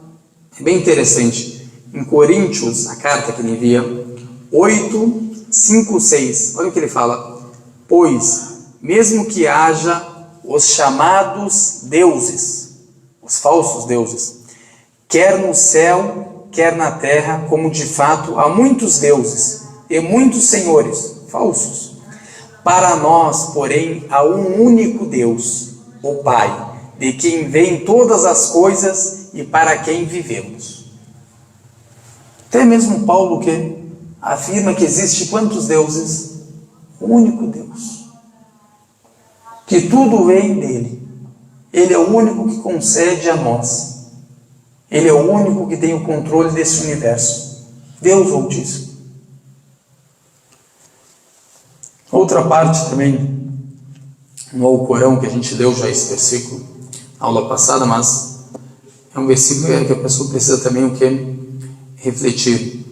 é bem interessante. Em Coríntios, a carta que ele envia, 8, 5, 6. Olha o que ele fala. Pois, mesmo que haja os chamados deuses, os falsos deuses, quer no céu, quer na terra, como de fato há muitos deuses e muitos senhores falsos. Para nós, porém, há um único Deus, o Pai, de quem vêm todas as coisas e para quem vivemos. Até mesmo Paulo que afirma que existe quantos deuses? O único Deus. Que tudo vem dele. Ele é o único que concede a nós. Ele é o único que tem o controle desse universo. Deus Altíssimo. Outra parte também, no Alcorão, que a gente leu já esse versículo, aula passada, mas é um versículo que a pessoa precisa também o que? Refletir.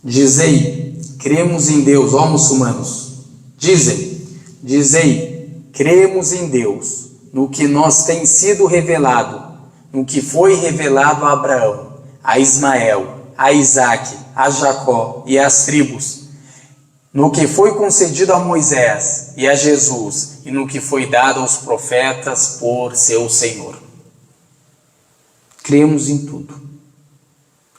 Dizei, cremos em Deus, ó muçulmanos. Dizei, cremos em Deus, no que nos tem sido revelado, no que foi revelado a Abraão, a Ismael, a Isaac, a Jacó e às tribos, no que foi concedido a Moisés e a Jesus, e no que foi dado aos profetas por seu Senhor. Cremos em tudo.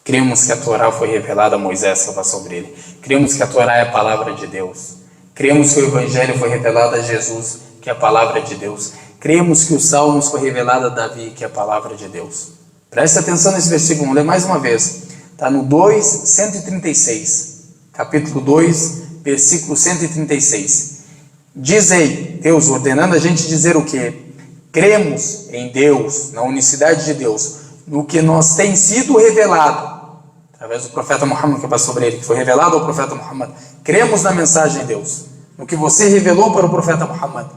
Cremos que a Torá foi revelada a Moisés, estava sobre ele. Cremos que a Torá é a palavra de Deus. Cremos que o Evangelho foi revelado a Jesus, que é a palavra de Deus. Cremos que os Salmos foi revelado a Davi, que é a palavra de Deus. Preste atenção nesse versículo, vamos ler mais uma vez. Está no 2:136. Capítulo 2, versículo 136. Dizei, Deus ordenando a gente dizer o quê? Cremos em Deus, na unicidade de Deus, no que nos tem sido revelado. através do profeta Muhammad, que passou sobre ele, que foi revelado ao profeta Muhammad. Cremos na mensagem de Deus, no que você revelou para o profeta Muhammad,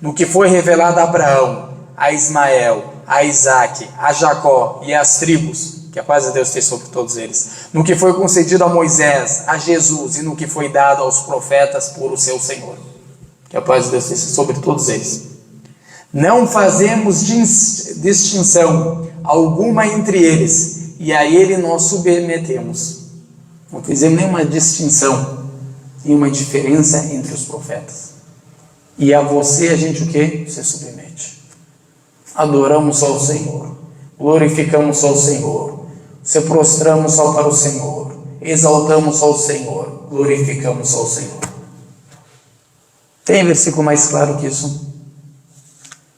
no que foi revelado a Abraão, a Ismael, a Isaac, a Jacó e as tribos, que a paz de Deus esteja sobre todos eles, no que foi concedido a Moisés, a Jesus e no que foi dado aos profetas por o seu Senhor, que a paz de Deus esteja sobre todos eles. Não fazemos distinção alguma entre eles, e a ele nós submetemos. Não fizemos nenhuma distinção, nenhuma diferença entre os profetas. E a você a gente o quê? Se submete. Adoramos só o Senhor, glorificamos só o Senhor, se prostramos só para o Senhor, exaltamos só o Senhor, glorificamos só o Senhor. Tem versículo mais claro que isso?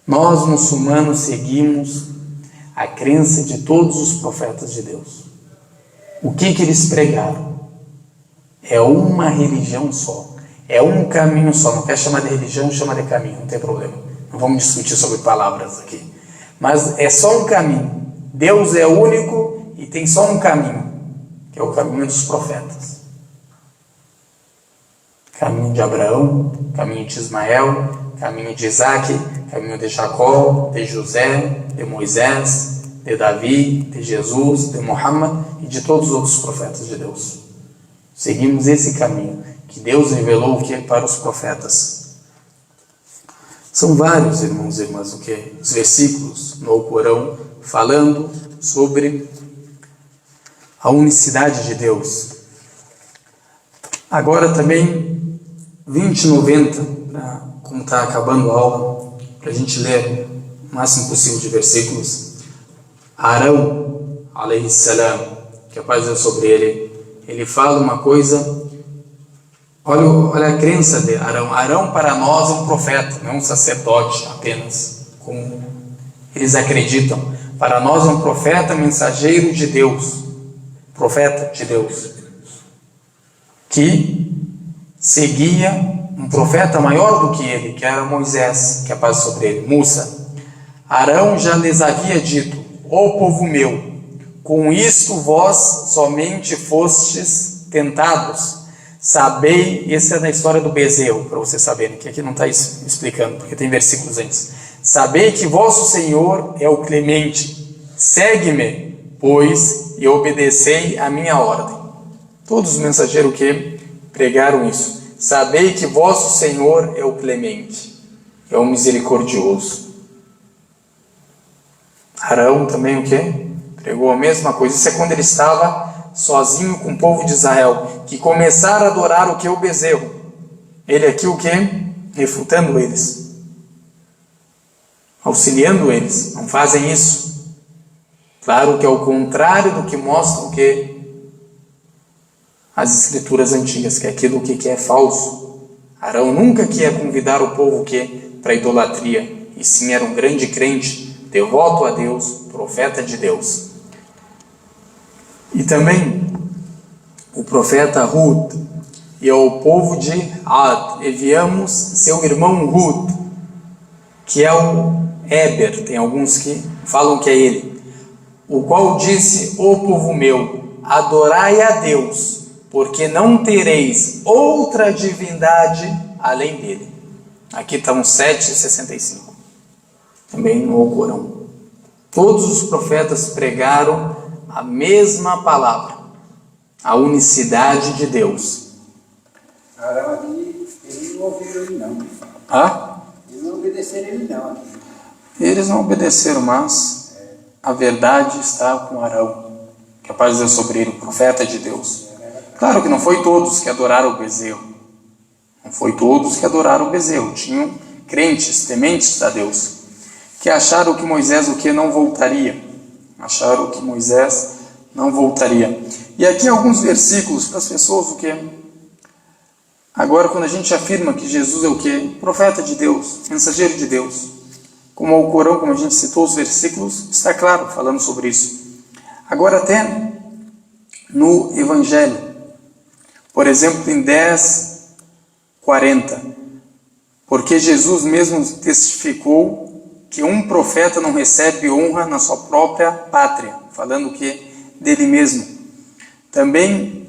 Nós, muçulmanos, seguimos a crença de todos os profetas de Deus. O que eles pregaram? É uma religião só, é um caminho só. Não quer chamar de religião, chama de caminho, não tem problema. Não vamos discutir sobre palavras aqui. Mas é só um caminho. Deus é único e tem só um caminho, que é o caminho dos profetas. Caminho de Abraão, caminho de Ismael, caminho de Isaac, caminho de Jacó, de José, de Moisés, de Davi, de Jesus, de Muhammad e de todos os outros profetas de Deus. Seguimos esse caminho que Deus revelou para os profetas. São vários, irmãos e irmãs, os versículos no Corão falando sobre a unicidade de Deus. Agora também 20:90, como está acabando a aula, para a gente ler o máximo possível de versículos. Arão, alayhi salam, que a paz é sobre ele fala uma coisa. Olha a crença de Arão. Arão para nós é um profeta, não é um sacerdote apenas, como eles acreditam. Para nós é um profeta, mensageiro de Deus, profeta de Deus, que seguia um profeta maior do que ele, que era Moisés, que a paz sobre ele, Musa. Arão já lhes havia dito: ó povo meu, com isto vós somente fostes tentados. Sabei, esse é na história do bezerro, para vocês saberem, que aqui não está explicando, porque tem versículos antes. Sabei que vosso Senhor é o clemente. Segue-me, pois, e obedecei a minha ordem. Todos os mensageiros que pregaram isso. Sabei que vosso Senhor é o clemente, é o misericordioso. Arão também o quê? Pregou a mesma coisa. Isso é quando ele estava sozinho com o povo de Israel, que começaram a adorar o que? O bezerro. Ele aqui o que? Refutando eles, auxiliando eles. Não fazem isso. Claro que é o contrário do que mostra o que? As escrituras antigas, que é aquilo que é falso. Arão nunca queria convidar o povo para a idolatria, e sim era um grande crente, devoto a Deus, profeta de Deus. E também o profeta Hud, e ao povo de Ad enviamos seu irmão Hud, que é o Eber, tem alguns que falam que é ele, o qual disse: ó povo meu, adorai a Deus, porque não tereis outra divindade além dele. Aqui está um 7:65, também no Alcorão. Todos os profetas pregaram a mesma palavra, a unicidade de Deus. Arão aqui, eles não ouviram ele não. Eles não obedeceram ele não aqui. Eles não obedeceram, mas a verdade está com Arão, que a paz de Deus sobre ele, o profeta de Deus. Claro que não foi todos que adoraram o bezerro. Não foi todos que adoraram o bezerro. Tinham crentes, tementes a Deus, que acharam que Moisés o que não voltaria. Acharam que Moisés não voltaria. E aqui alguns versículos para as pessoas o que? Agora, quando a gente afirma que Jesus é o que? Profeta de Deus, mensageiro de Deus. Como o Corão, como a gente citou os versículos, está claro falando sobre isso. Agora até no Evangelho, por exemplo, em 10:40, porque Jesus mesmo testificou que um profeta não recebe honra na sua própria pátria, falando que dele mesmo. Também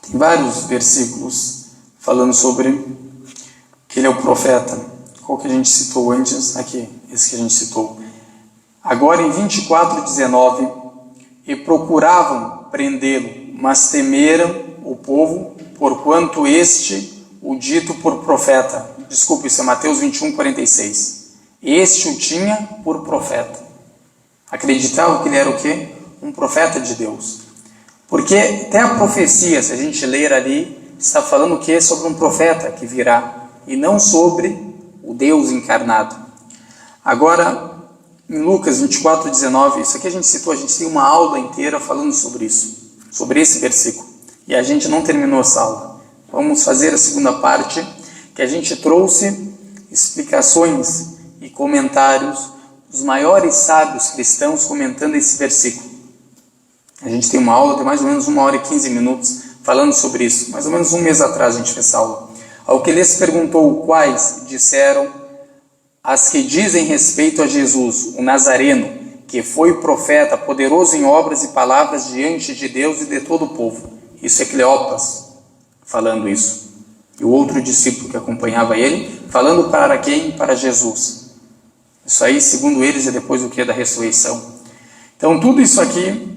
tem vários versículos falando sobre que ele é o profeta. Qual que a gente citou antes? Aqui, esse que a gente citou. Agora em 24:19, e procuravam prendê-lo, mas temeram o povo, porquanto este o dito por profeta. Desculpa, isso é Mateus 21:46. Este o tinha por profeta. Acreditavam que ele era o quê? Um profeta de Deus. Porque até a profecia, se a gente ler ali, está falando o quê? Sobre um profeta que virá, e não sobre o Deus encarnado. Agora, em Lucas 24:19, isso aqui a gente citou, a gente tem uma aula inteira falando sobre isso, sobre esse versículo, e a gente não terminou essa aula. Vamos fazer a segunda parte, que a gente trouxe explicações e comentários dos maiores sábios cristãos comentando esse versículo. A gente tem uma aula de mais ou menos 1 hora e 15 minutos falando sobre isso. Mais ou menos um mês atrás a gente fez essa aula. Ao que lhes perguntou quais, disseram as que dizem respeito a Jesus, o Nazareno, que foi profeta, poderoso em obras e palavras diante de Deus e de todo o povo. Isso é Cleopas falando isso. E o outro discípulo que acompanhava ele, falando para quem? Para Jesus. Isso aí, segundo eles, é depois do que? Da ressurreição. Então, tudo isso aqui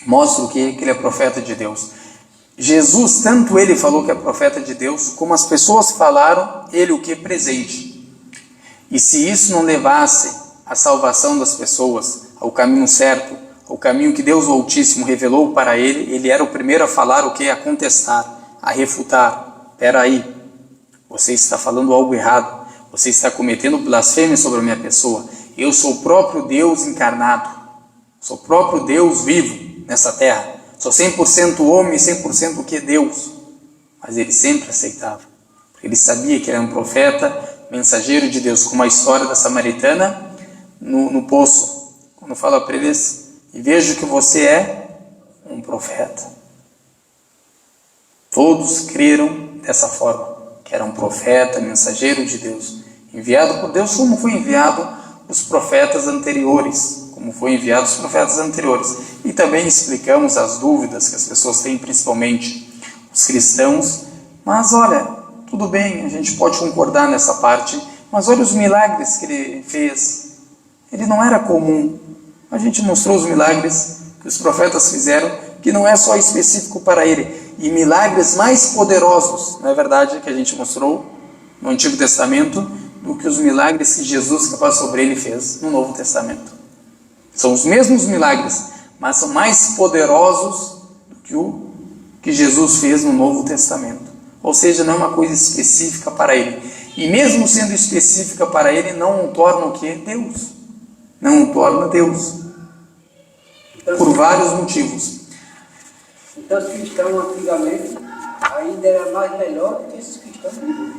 mostra o que? Que ele é profeta de Deus. Jesus, tanto ele falou que é profeta de Deus, como as pessoas falaram, ele o que? Presente. E se isso não levasse à salvação das pessoas, ao caminho certo, ao caminho que Deus o Altíssimo revelou para ele, ele era o primeiro a falar o que? A contestar, a refutar. Espera aí, você está falando algo errado, você está cometendo blasfêmia sobre a minha pessoa. Eu sou o próprio Deus encarnado, sou o próprio Deus vivo nessa terra, sou 100% homem e 100% o que? Deus. Mas ele sempre aceitava, porque ele sabia que era um profeta, mensageiro de Deus, como a história da samaritana no poço, quando fala para eles, e vejo que você é um profeta. Todos creram dessa forma, que era um profeta, mensageiro de Deus, enviado por Deus, como foi enviado os profetas anteriores, E também explicamos as dúvidas que as pessoas têm, principalmente os cristãos. Mas olha, tudo bem, a gente pode concordar nessa parte, mas olha os milagres que ele fez. Ele não era comum. A gente mostrou os milagres que os profetas fizeram, que não é só específico para ele. E milagres mais poderosos, não é verdade, que a gente mostrou no Antigo Testamento, do que os milagres que Jesus, que passou sobre ele, fez no Novo Testamento. São os mesmos milagres, mas são mais poderosos do que o que Jesus fez no Novo Testamento. Ou seja, não é uma coisa específica para ele. E mesmo sendo específica para ele, não o torna o quê? Deus. Não o torna Deus. Por vários motivos. Então, os cristãos antigamente ainda eram mais melhor do que esses cristãos de hoje.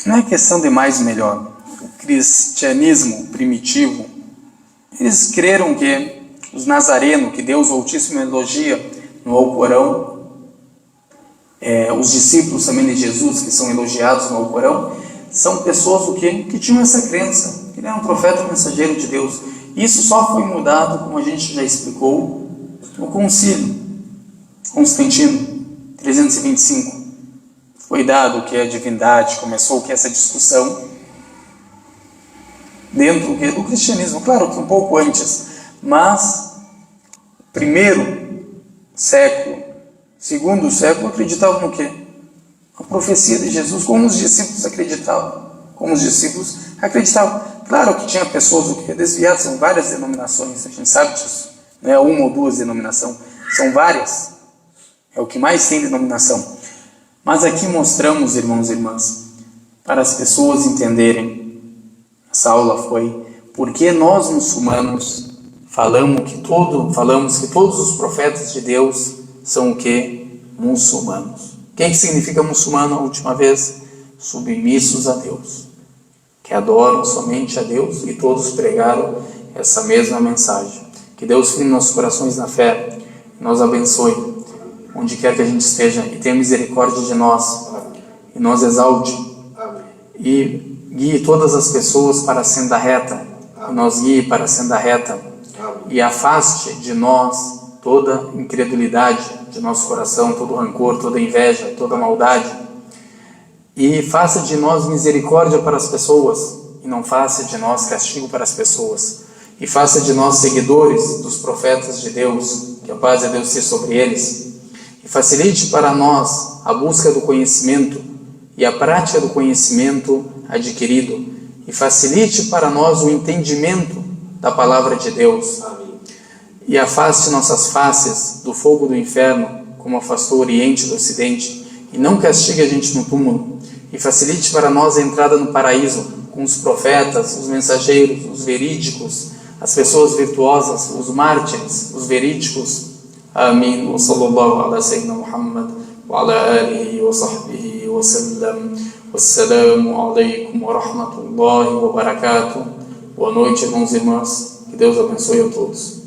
Não é questão de mais melhor. O cristianismo primitivo, eles creram que os nazarenos, que Deus Altíssimo elogia no Alcorão, os discípulos também de Jesus, que são elogiados no Alcorão, são pessoas o quê? Que tinham essa crença, que ele era um profeta mensageiro de Deus. Isso só foi mudado, como a gente já explicou, no concílio Constantino, 325. Foi dado que a divindade, começou que essa discussão dentro do cristianismo, claro que um pouco antes, mas primeiro século, segundo século, acreditavam no quê? A profecia de Jesus, como os discípulos acreditavam. Claro que tinha pessoas o quê? Desviadas, são várias denominações, a gente sabe disso, não é uma ou duas denominações, são várias, é o que mais tem denominação. Mas aqui mostramos, irmãos e irmãs, para as pessoas entenderem, essa aula foi, porque nós muçulmanos falamos que todos os profetas de Deus são o quê? Muçulmanos. O que significa muçulmano a última vez? Submissos a Deus, que adoram somente a Deus, e todos pregaram essa mesma mensagem. Que Deus firme nossos corações na fé, nos abençoe, onde quer que a gente esteja, e tenha misericórdia de nós, e nos exalte, e guie todas as pessoas para a senda reta, e nos guie para a senda reta, e afaste de nós toda incredulidade de nosso coração, todo rancor, toda inveja, toda maldade. E faça de nós misericórdia para as pessoas, e não faça de nós castigo para as pessoas. E faça de nós seguidores dos profetas de Deus, que a paz de Deus seja sobre eles. E facilite para nós a busca do conhecimento e a prática do conhecimento adquirido. E facilite para nós o entendimento da palavra de Deus. Amém. E afaste nossas faces do fogo do inferno, como afastou o Oriente do Ocidente. E não castigue a gente no túmulo. E facilite para nós a entrada no paraíso, com os profetas, os mensageiros, os verídicos, as pessoas virtuosas, os mártires, os verídicos. Amém. Wa sallallahu ala sayyidina Muhammad wa ala alihi wa sahbihi wa sallam. Wassalamu alaikum wa rahmatullahi wa barakatuh. Boa noite, irmãos e irmãs. Que Deus abençoe a todos.